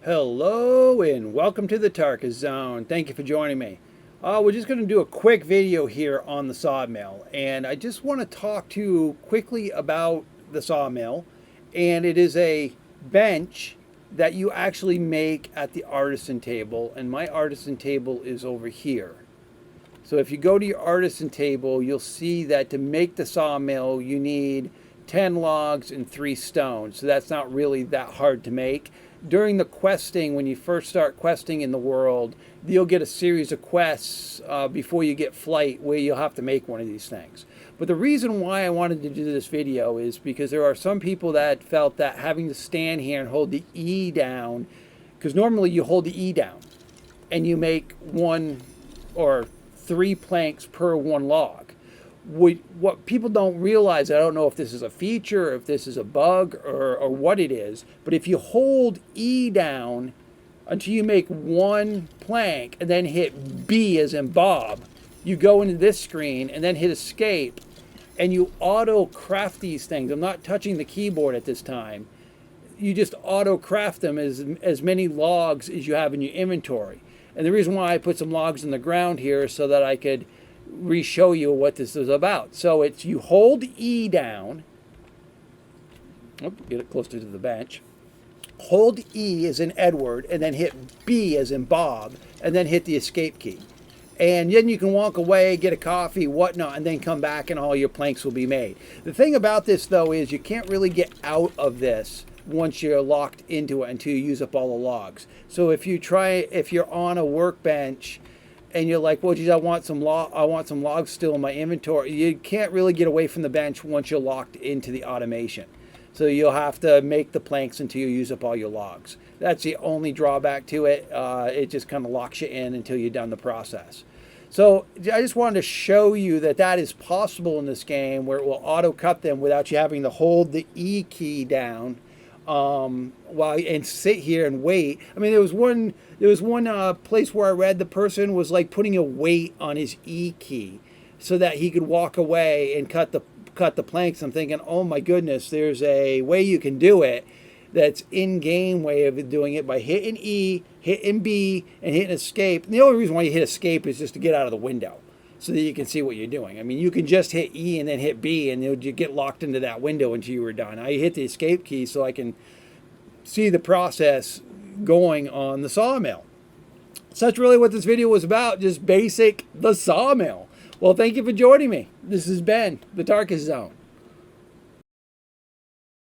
Hello and welcome to the Tarkus Zone. Thank you for joining me. We're just going to do a quick video here on the sawmill, and I just want to talk to you quickly about the sawmill. And it is a bench that you actually make at the artisan table, and my artisan table is over here. So if you go to your artisan table, you'll see that to make the sawmill you need 10 logs and 3 stones. So that's not really that hard to make. During the questing, when you first start questing in the world, you'll get a series of quests before you get flight where you'll have to make one of these things. But the reason why I wanted to do this video is because there are some people that felt that having to stand here and hold the E down, because normally you hold the E down and you make 1 or 3 planks per 1 log. What people don't realize, I don't know if this is a feature, if this is a bug, or what it is, but if you hold E down until you make 1 plank and then hit B as in Bob, you go into this screen and then hit escape and you auto craft these things. I'm not touching the keyboard at this time. You just auto craft them as many logs as you have in your inventory. And the reason why I put some logs in the ground here is so that I could re-show you what this is about. So it's you hold E down. Get it closer to the bench. Hold E as in Edward, and then hit B as in Bob, and then hit the escape key. And then you can walk away, get a coffee, whatnot, and then come back and all your planks will be made. The thing about this, though, is you can't really get out of this once you're locked into it until you use up all the logs. So if you're on a workbench and you're like, well, geez, I want some logs still in my inventory, you can't really get away from the bench once you're locked into the automation. So you'll have to make the planks until you use up all your logs. That's the only drawback to it. It just kind of locks you in until you're done the process. So I just wanted to show you that that is possible in this game, where it will auto cut them without you having to hold the E key down and sit here and wait. I mean, there was one place where I read the person was like putting a weight on his E key so that he could walk away and cut the planks. I'm thinking, oh my goodness, there's a way you can do it that's in-game way of doing it by hitting E, hitting B, and hitting escape. And the only reason why you hit escape is just to get out of the window so that you can see what you're doing. I mean, you can just hit E and then hit B and you get locked into that window until you were done. I hit the escape key so I can see the process going on the sawmill. So that's really what this video was about, just basic the sawmill. Well, thank you for joining me. This has been the Tarkus Zone.